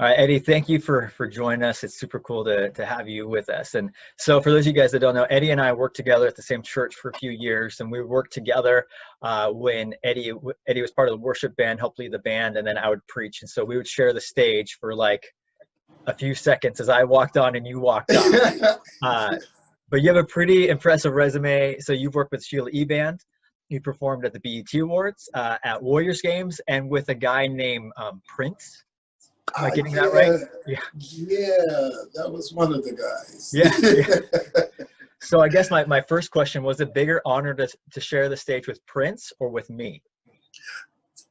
All right, Eddie, thank you for joining us. It's super cool to have you with us. And so for those of you guys that don't know, Eddie and I worked together at the same church for a few years, and we worked together when Eddie was part of the worship band, helped lead the band, and then I would preach. And so we would share the stage for like a few seconds as I walked on and you walked off. But you have a pretty impressive resume. So you've worked with Sheila E. Band. You performed at the BET Awards, at Warriors games, and with a guy named Prince. Am I getting that right? Yeah, that was one of the guys. Yeah. So I guess my first question, was it bigger honor to share the stage with Prince or with me?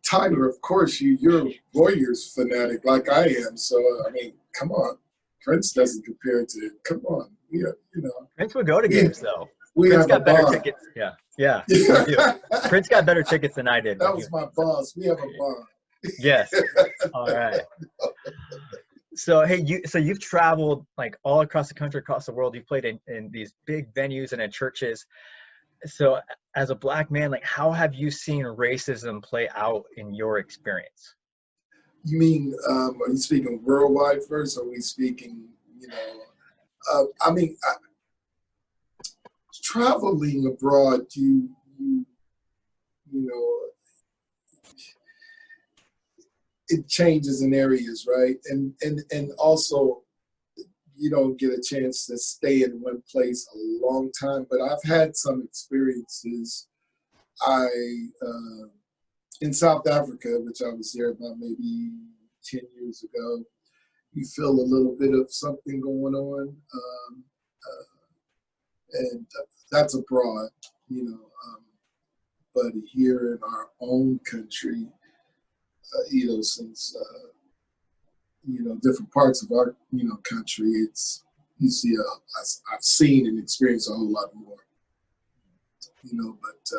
Tyler, of course, you're a Warriors fanatic like I am. So, I mean, come on. Prince doesn't compare to it. Come on. Yeah, Prince would go to games, though. We Prince have got a better bond. tickets. Yeah, we do. Prince got better tickets than I did. That was my boss. We have a bond. Yes. All right. So hey, you've traveled like all across the country, across the world. You've played in these big venues and in churches. So as a Black man, like how have you seen racism play out in your experience? You mean, are you speaking worldwide first, or are we speaking, traveling abroad, you know, it changes in areas, right? And also you don't get a chance to stay in one place a long time. But I've had some experiences. In South Africa, which I was there about maybe 10 years ago, you feel a little bit of something going on. And that's abroad, but here in our own country, since, different parts of our, country, I've seen and experienced a whole lot more, but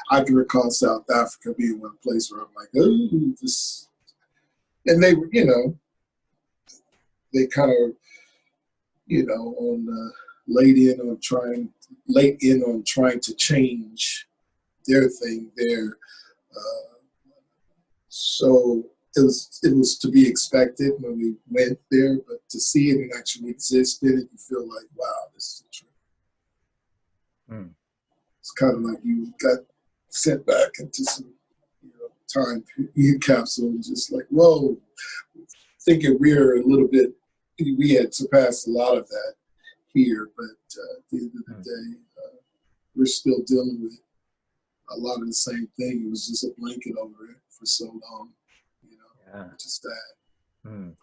I can recall South Africa being one place where I'm like, oh, this, and they were, they kind of, late in on trying to change their thing there. So it was to be expected when we went there, but to see it and actually exist in it, you feel like, wow, this is the truth. It's kind of like you got sent back into some time capsule and just like, whoa, thinking we're a little bit, we had surpassed a lot of that here, but at the end of the day, we're still dealing with a lot of the same thing. It was just a blanket over it for so long, which is sad.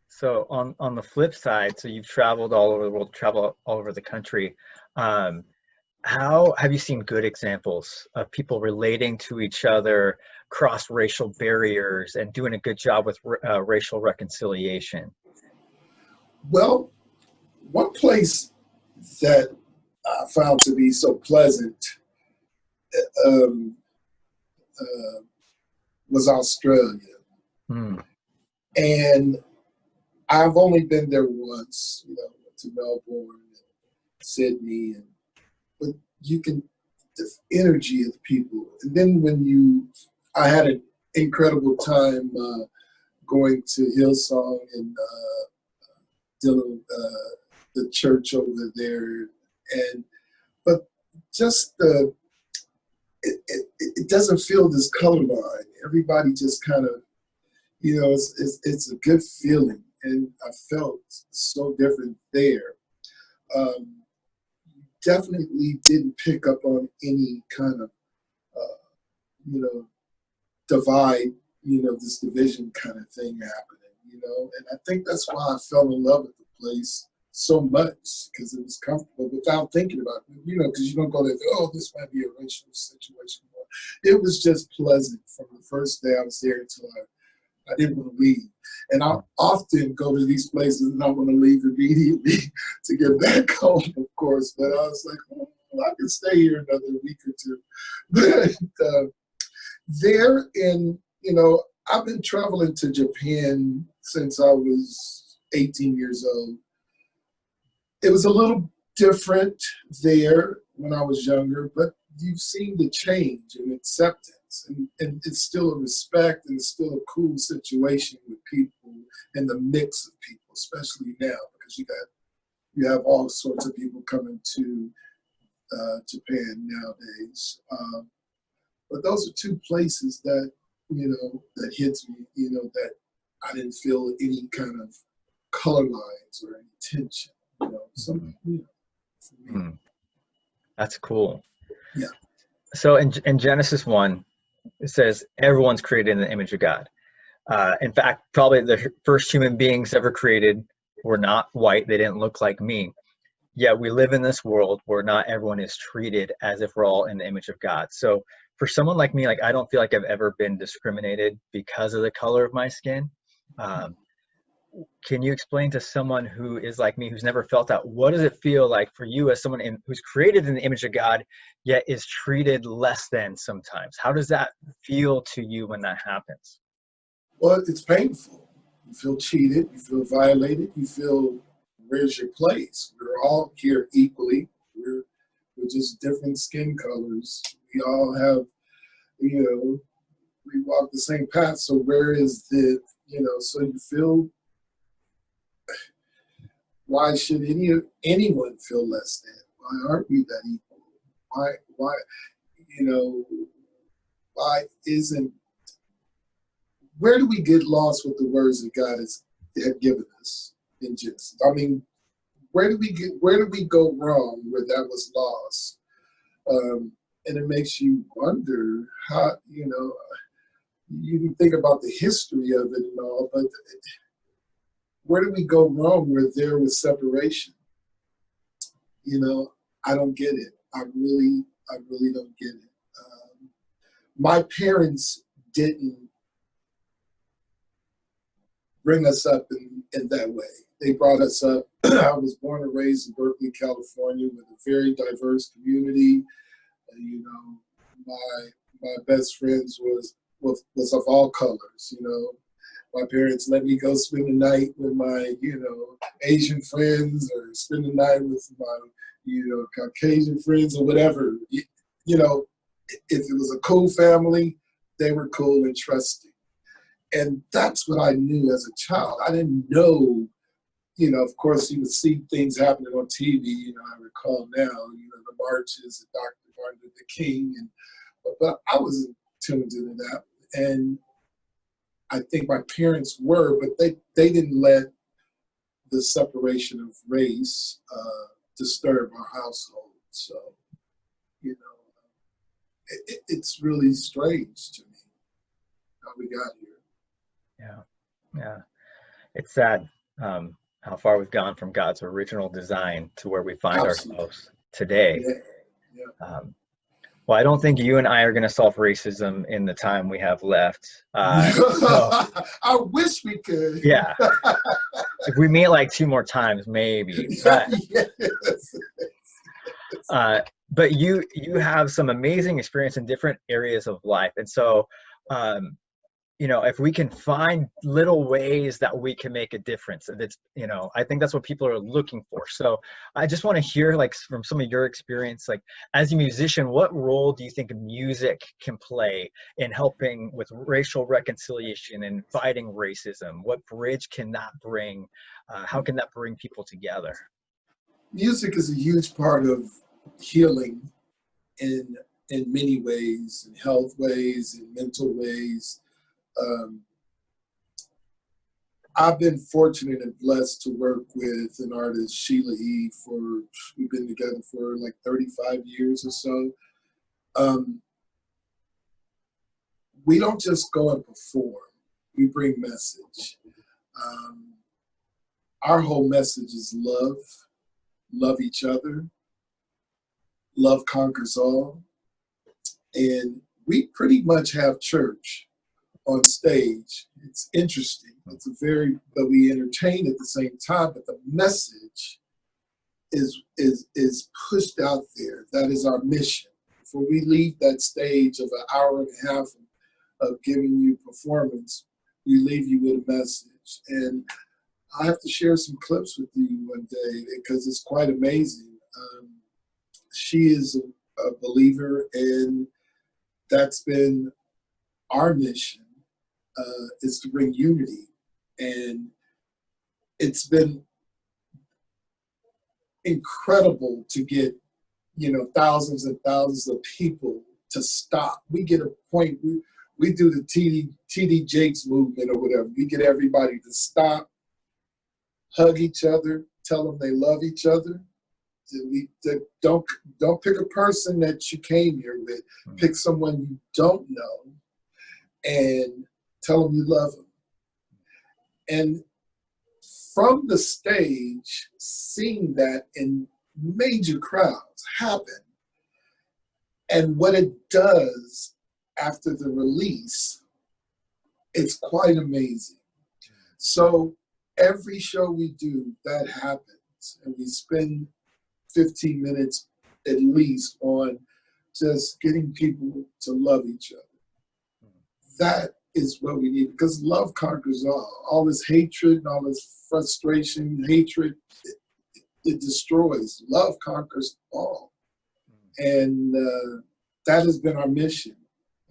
So on the flip side, so you've traveled all over the world, travel all over the country. How have you seen good examples of people relating to each other, cross racial barriers, and doing a good job with racial reconciliation? Well, one place that I found to be so pleasant was Australia. And I've only been there once, went to Melbourne and Sydney, but you can, the energy of the people. And then I had an incredible time going to Hillsong and dealing the church over there, but just it doesn't feel this colorblind. Everybody just kind of, it's a good feeling, and I felt so different there. Definitely didn't pick up on any kind of, divide, this division kind of thing happening, and I think that's why I fell in love with the place so much, because it was comfortable without thinking about it, because you don't go there, oh, this might be a racial situation. It was just pleasant from the first day I was there until I didn't want to leave. And I often go to these places and I want to leave immediately to get back home, of course. But I was like, oh, I can stay here another week or two. But there I've been traveling to Japan since I was 18 years old. It was a little different there when I was younger, but you've seen the change and acceptance. difference. And it's still a respect, and it's still a cool situation with people and the mix of people, especially now, because you have all sorts of people coming to Japan nowadays. But those are two places that, that hits me, that I didn't feel any kind of color lines or any tension, some, for me. That's cool. Yeah. So in Genesis 1, it says everyone's created in the image of God. In fact, probably the first human beings ever created were not white. They didn't look like me. Yet we live in this world where not everyone is treated as if we're all in the image of God. So for someone like me, like I don't feel like I've ever been discriminated because of the color of my skin. Can you explain to someone who is like me, who's never felt that, what does it feel like for you as someone who's created in the image of God, yet is treated less than sometimes? How does that feel to you when that happens? Well, it's painful. You feel cheated. You feel violated. You feel, where's your place? We're all here equally. We're just different skin colors. We all have, we walk the same path. So where is the, so you feel, why should anyone feel less than? Why aren't we that equal? Why, why isn't, where do we get lost with the words that God had given us in Genesis? I mean, where do we go wrong where that was lost? And it makes you wonder how, you can think about the history of it and all, but where do we go wrong where there was separation? I don't get it. I really don't get it. My parents didn't bring us up in that way. They brought us up. I was born and raised in Berkeley, California, with a very diverse community. My best friends was of all colors. My parents let me go spend the night with my, Asian friends, or spend the night with my, Caucasian friends, or whatever. If it was a cool family, they were cool and trusting. And that's what I knew as a child. I didn't know, of course, you would see things happening on TV, I recall now, the marches and Dr. Martin Luther King, but I wasn't tuned into that. And I think my parents were, but they didn't let the separation of race disturb our household. So, it's really strange to me how we got here. Yeah. It's sad how far we've gone from God's original design to where we find ourselves today. Yeah. Well, I don't think you and I are going to solve racism in the time we have left. I wish we could. Yeah. If we meet like 2 more times, maybe. But you have some amazing experience in different areas of life. And so, if we can find little ways that we can make a difference, that's, I think that's what people are looking for. So I just want to hear, like, from some of your experience, like as a musician, what role do you think music can play in helping with racial reconciliation and fighting racism? What bridge can that bring? How can that bring people together? Music is a huge part of healing in many ways, in health ways, in mental ways. I've been fortunate and blessed to work with an artist, Sheila E. We've been together for like 35 years or so. We don't just go and perform, we bring message. Our whole message is love each other, love conquers all. And we pretty much have church on stage. It's interesting. But we entertain at the same time, but the message is pushed out there. That is our mission. Before we leave that stage of an hour and a half of giving you performance, we leave you with a message. And I have to share some clips with you one day because it's quite amazing. She is a believer, and that's been our mission is to bring unity. And it's been incredible to get, thousands and thousands of people to stop. We get a point, we do the TD Jakes movement or whatever. We get everybody to stop, hug each other, tell them they love each other. Don't pick a person that you came here with. Pick someone you don't know and tell them you love them. And from the stage, seeing that in major crowds happen, and what it does after the release, it's quite amazing. So every show we do, that happens, and we spend 15 minutes at least on just getting people to love each other. That is what we need, because love conquers all this hatred and all this frustration, hatred, it destroys. Love conquers all. And that has been our mission.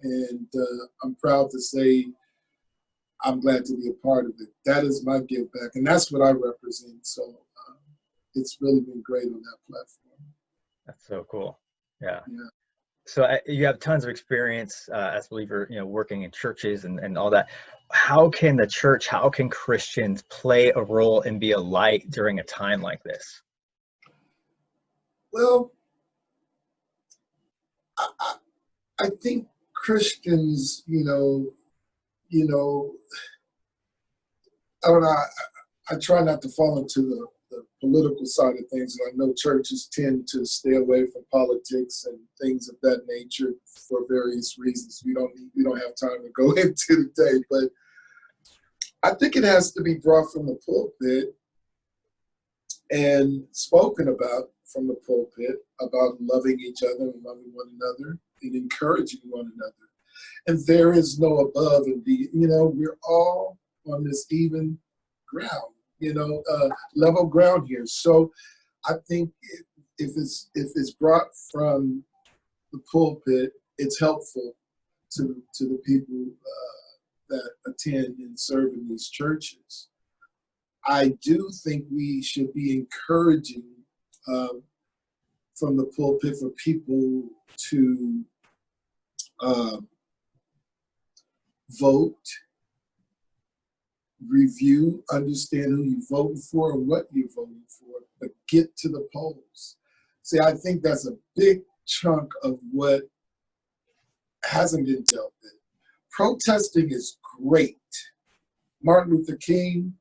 And I'm proud to say I'm glad to be a part of it. That is my give back. And that's what I represent. So it's really been great on that platform. That's so cool. Yeah. Yeah. So you have tons of experience as a believer, working in churches and all that. How can the church, how can Christians play a role and be a light during a time like this? Well, I think Christians, I don't know, I try not to fall into the political side of things. I know churches tend to stay away from politics and things of that nature for various reasons. We don't have time to go into today, but I think it has to be brought from the pulpit and spoken about from the pulpit about loving each other and loving one another and encouraging one another. And there is no above and we're all on this even ground. Level ground here. So I think if it's brought from the pulpit, it's helpful to the people that attend and serve in these churches. I do think we should be encouraging from the pulpit for people to vote, review, understand who you're voting for and what you're voting for, but get to the polls. See, I think that's a big chunk of what hasn't been dealt with. Protesting is great. Martin Luther King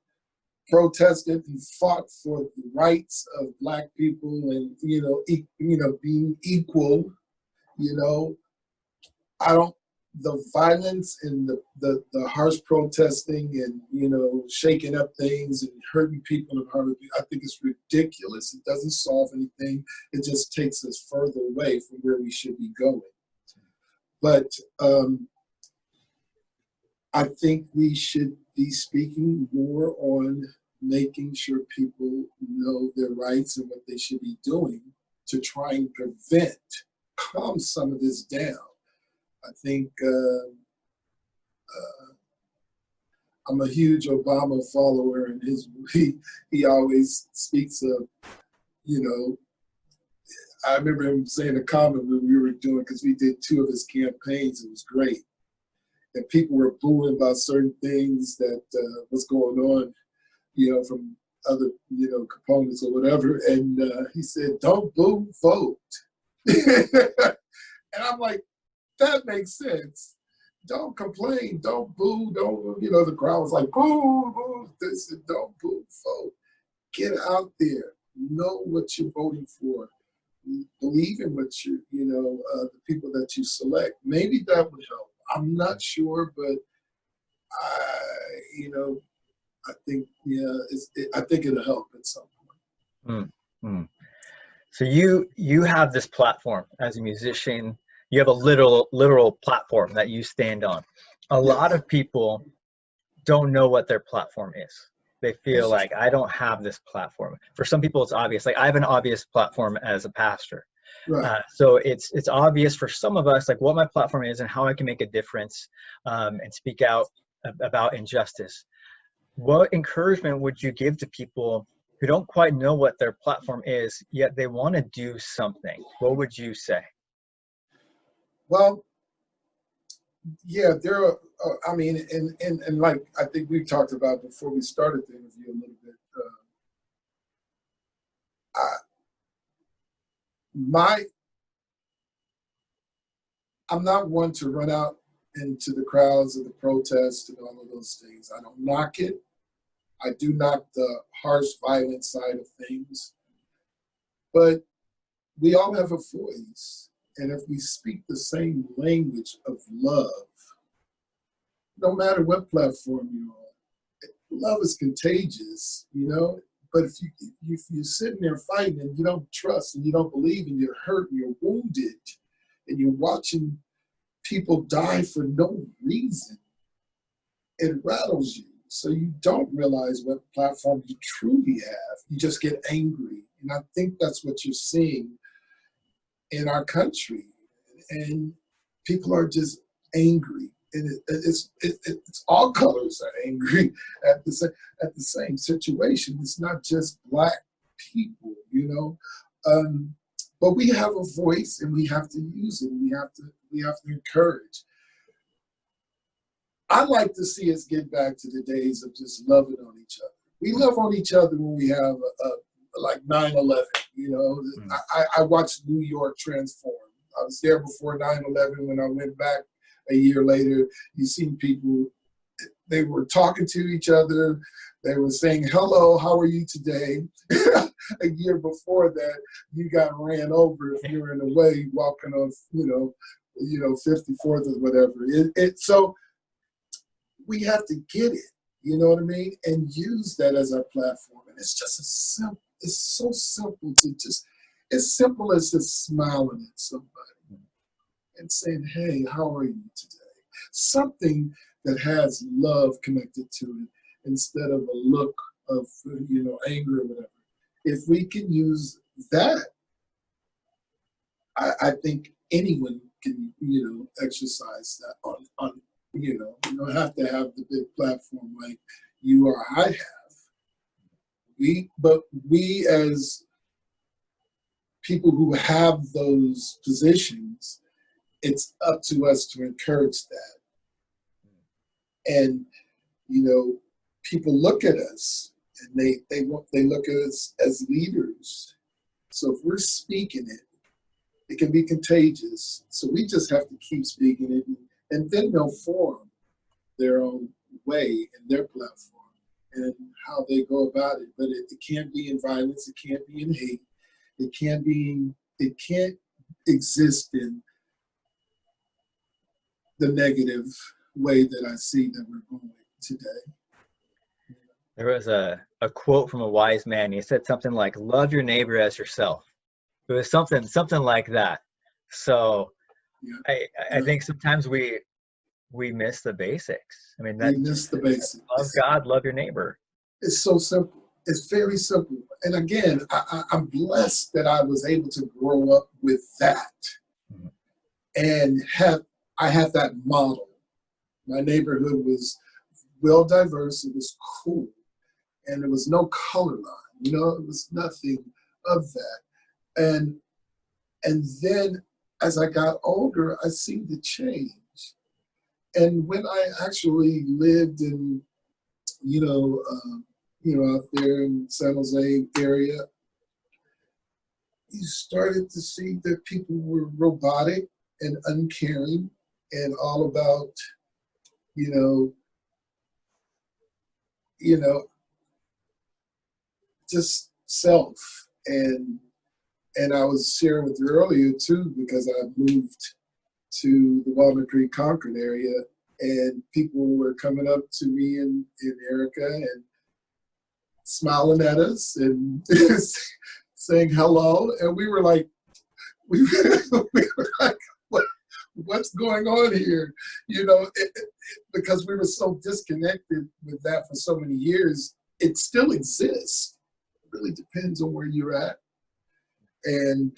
protested and fought for the rights of Black people and being equal. The violence and the harsh protesting and shaking up things and hurting people and harming people, I think it's ridiculous. It doesn't solve anything. It just takes us further away from where we should be going. But I think we should be speaking more on making sure people know their rights and what they should be doing to try and calm some of this down. I think I'm a huge Obama follower, and he always speaks of, I remember him saying a comment when we were doing, because we did 2 of his campaigns, it was great. And people were booing about certain things that was going on, from other, components or whatever. And he said, don't boo, vote. And I'm like, that makes sense. Don't complain, don't boo, don't, the crowd was like, boo, boo. They said, don't boo, vote. Get out there, know what you're voting for. Believe in what the people that you select. Maybe that would help. I'm not sure, but I think, I think it'll help at some point. Mm-hmm. So you have this platform as a musician. You have a literal platform that you stand on. A lot of people don't know what their platform is. They feel like, I don't have this platform. For some people, it's obvious. Like, I have an obvious platform as a pastor. Right. So it's obvious for some of us, like what my platform is and how I can make a difference, and speak out about injustice. What encouragement would you give to people who don't quite know what their platform is, yet they want to do something? What would you say? Well, yeah, there are, I mean, and like I think we talked about before we started the interview a little bit, I, my, I'm not one to run out into the crowds of the protests and all of those things. I don't knock it. I do knock the harsh, violent side of things. But we all have a voice. And if we speak the same language of love, no matter what platform you're on, love is contagious, you know? But if you're sitting there fighting and you don't trust and you don't believe and you're hurt and you're wounded and you're watching people die for no reason, it rattles you. So you don't realize what platform you truly have. You just get angry. And I think that's what you're seeing in our country. And people are just angry. And it's all colors are angry at the same situation. It's not just Black people, you know. But we have a voice and we have to use it. We have to encourage. I'd like to see us get back to the days of just loving on each other. We love on each other when we have like 9/11. You know, I watched New York transform. I was there before 9/11. When I went back a year later, you seen people, they were talking to each other. They were saying, hello, how are you today? A year before that, you got ran over if you were in the way walking on, 54th or whatever. So we have to get it, you know what I mean? And use that as our platform. And it's just it's so simple to just, as simple as just smiling at somebody and saying, hey, how are you today? Something that has love connected to it instead of a look of, anger or whatever. If we can use that, I think anyone can, exercise that on you don't have to have the big platform like you or I have. But we as people who have those positions, it's up to us to encourage that. And, people look at us and they look at us as leaders. So if we're speaking it, it can be contagious. So we just have to keep speaking it, and then they'll form their own way in their platform and how they go about it. But it can't be in violence. It can't be in hate. It can't exist in the negative way that I see that we're going today. There was a quote from a wise man. He said something like, love your neighbor as yourself. It was something like that. So yeah. I think sometimes we miss the basics. I mean, we miss the basics. Love God, love your neighbor. It's so simple. It's very simple. And again, I'm blessed that I was able to grow up with that, and I had that model. My neighborhood was well diverse. It was cool, and there was no color line. It was nothing of that. And then as I got older, I see the change. And when I actually lived in, out there in San Jose area, you started to see that people were robotic and uncaring and all about, just self. And I was sharing with you earlier too, because I moved to the Walnut Creek Concord area, and people were coming up to me in Erica and smiling at us and saying hello. And we were like, what's going on here? Because we were so disconnected with that for so many years. It still exists. It really depends on where you're at. And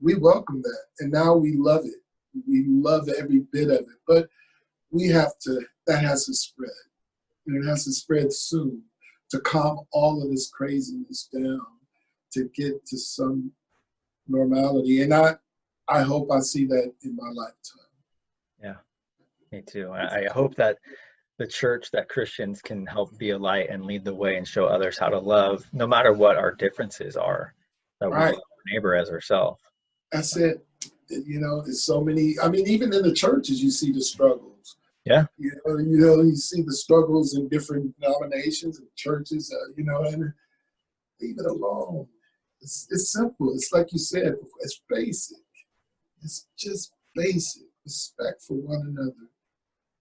we welcome that. And now we love it. We love every bit of it. But that has to spread. And it has to spread soon to calm all of this craziness down, to get to some normality. And I hope I see that in my lifetime. Yeah, me too. I hope that the church, that Christians can help be a light and lead the way and show others how to love, no matter what our differences are, that we Right. love our neighbor as ourselves. That's it. There's so many. I mean, even in the churches, you see the struggles. Yeah. You see the struggles in different denominations and churches. And leave it alone. It's simple. It's like you said. It's basic. It's just basic. Respect for one another.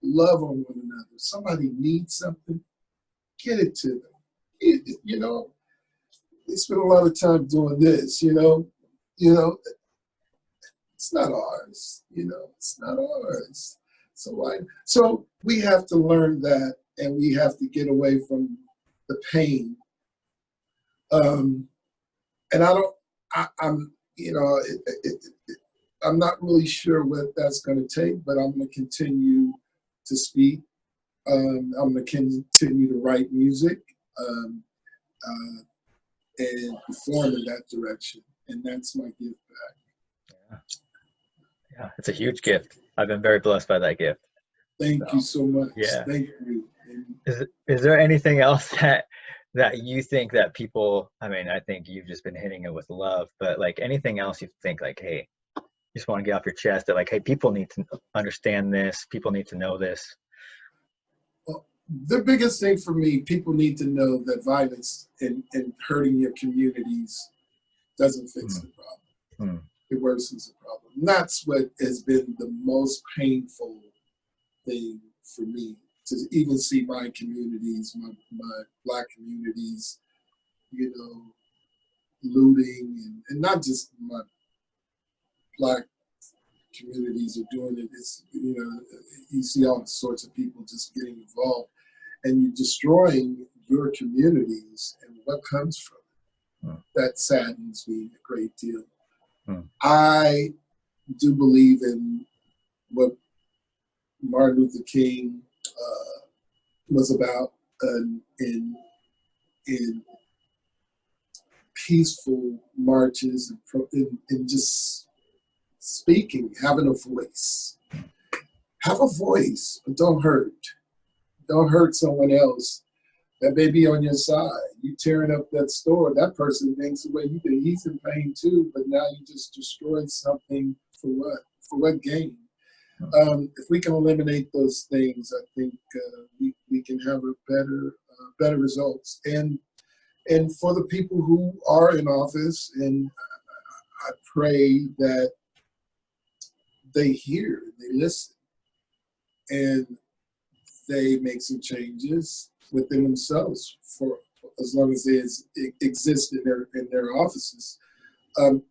Love on one another. Somebody needs something, get it to them. They spend a lot of time doing this. It's not ours. It's not ours. So we have to learn that, and we have to get away from the pain. And I'm not really sure what that's going to take, but I'm going to continue to speak. I'm going to continue to write music and perform in that direction, and that's my gift back. Yeah, it's a huge gift. I've been very blessed by that gift. Thank you so much. Yeah. Thank you. Is there anything else that you think that people, I mean, I think you've just been hitting it with love, but like anything else you think like, hey, you just want to get off your chest that like, hey, people need to understand this. People need to know this. Well, the biggest thing for me, people need to know that violence and hurting your communities doesn't fix the problem. It worsens the problem. And that's what has been the most painful thing for me, to even see my communities, my Black communities, looting, and not just my Black communities are doing it. It's, you see all sorts of people just getting involved, and you're destroying your communities, and what comes from it. That saddens me a great deal. I do believe in what Martin Luther King was about, in peaceful marches and just speaking, having a voice. Have a voice, but don't hurt. Don't hurt someone else that may be on your side. You tearing up that store, that person thinks the way you did. He's in pain too, but now you just destroyed something for what? For what gain? If we can eliminate those things, I think we can have a better results. And for the people who are in office, and I pray that they hear, they listen, and they make some changes within themselves for as long as they exist in their offices. And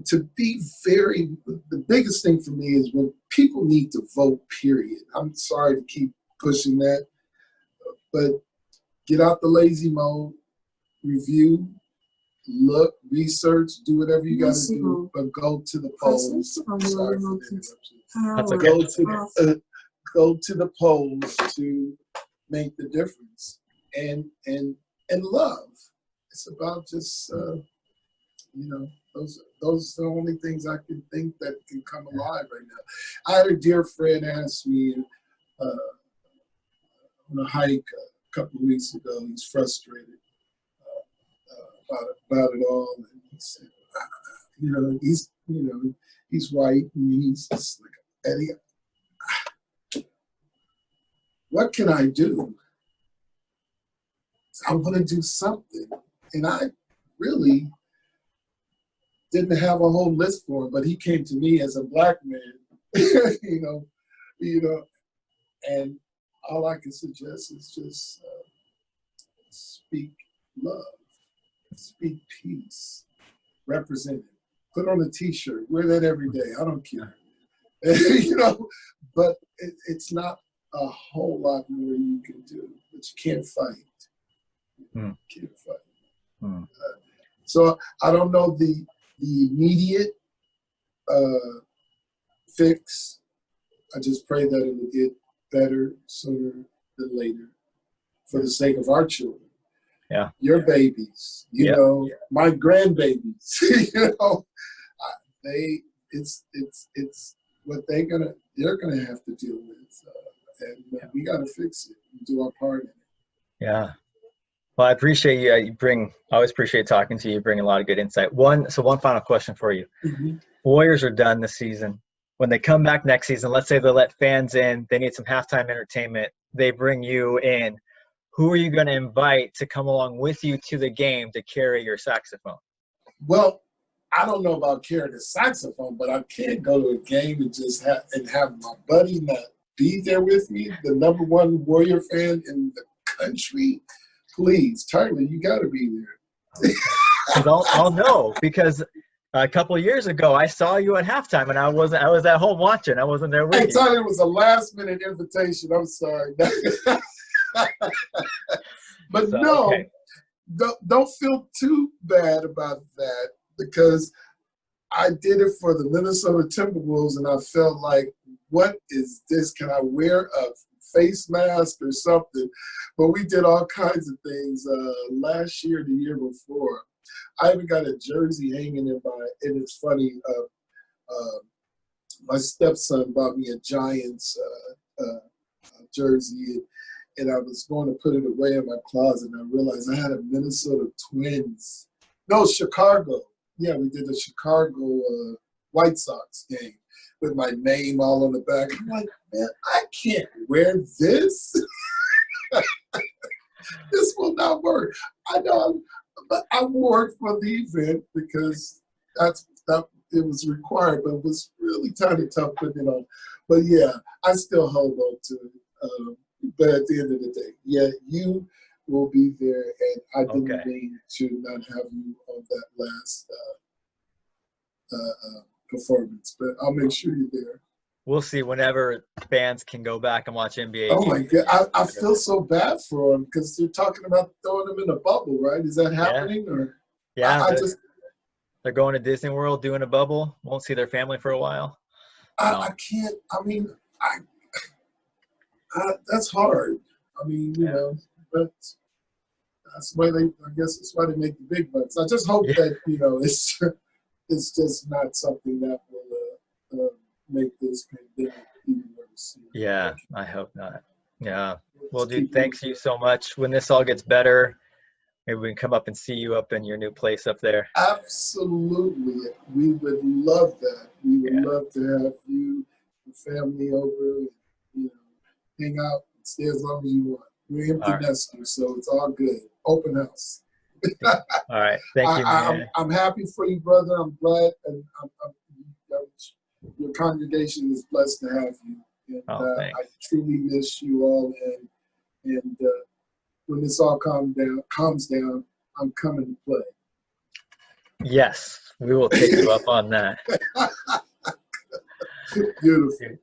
to be the biggest thing for me is when people need to vote, period. I'm sorry to keep pushing that, but get out the lazy mode, review, look, research, do whatever you got to do, but go to the polls. Sorry for the interruption. That's okay. Go to the polls to make the difference, and love. It's about just those are the only things I can think that can come alive right now. I had a dear friend ask me on a hike a couple of weeks ago. He's frustrated about it all, and he said, he's white, and he's just like, Eddie, what can I do? I want to do something, and I really didn't have a whole list for him, but he came to me as a Black man, and all I can suggest is just speak love, speak peace, represent it, put on a T-shirt, wear that every day. I don't care, but it's not a whole lot more you can do, but you can't fight. You can't fight. So I don't know the the immediate fix. I just pray that it will get better sooner than later for the sake of our children. Yeah. Your babies, you know, my grandbabies, you know, it's what they're gonna have to deal with, and we gotta fix it and do our part in it. Yeah. Well, I appreciate you. I always appreciate talking to you. You bring a lot of good insight. One final question for you. Mm-hmm. Warriors are done this season. When they come back next season, let's say they let fans in, they need some halftime entertainment, they bring you in. Who are you going to invite to come along with you to the game to carry your saxophone? Well, I don't know about carrying a saxophone, but I can't go to a game and just have my buddy not be there with me, the #1 Warrior fan in the country. Please, Tyler, you got to be there. I'll know, because a couple of years ago I saw you at halftime and I was at home watching. I wasn't there with you. Tyler, it was a last-minute invitation. I'm sorry. But so, no, okay. Don't feel too bad about that, because I did it for the Minnesota Timberwolves, and I felt like, what is this? Can I wear a face mask or something? But we did all kinds of things last year, the year before. I even got a jersey hanging and it's funny. My stepson bought me a Giants jersey, and I was going to put it away in my closet, and I realized I had a Minnesota Twins. No, Chicago. Yeah, we did the Chicago White Sox game with my name all on the back. I'm like, man, I can't wear this. This will not work. I know, but I wore it for the event because it was required, but it was really kind of tough putting it on. But yeah, I still hold on to it. But at the end of the day, yeah, you will be there, and I didn't mean to not have you on that last performance, but I'll make sure you're there. We'll see whenever fans can go back and watch NBA. Oh my God, I feel so bad for them, because they're talking about throwing them in a bubble, right? Is that happening? Yeah. Or yeah, they're going to Disney World, doing a bubble. Won't see their family for a while. I can't. I mean, that's hard. I mean, you know, but that's why I guess that's why they make the big bucks. I just hope that, you know, it's just not something that will make this pandemic even worse. Yeah, I hope not. Yeah. Well, dude, thanks you so much. When this all gets better, maybe we can come up and see you up in your new place up there. Absolutely. We would love that. We would love to have you, your family over, and, you know, hang out and stay as long as you want. We're empty nesters, so it's all good. Open house. All right. Thank you, man. I'm happy for you, brother. I'm glad, and your congregation is blessed to have you. And I truly miss you all. And when this all calms down, I'm coming to play. Yes, we will take you up on that. Beautiful.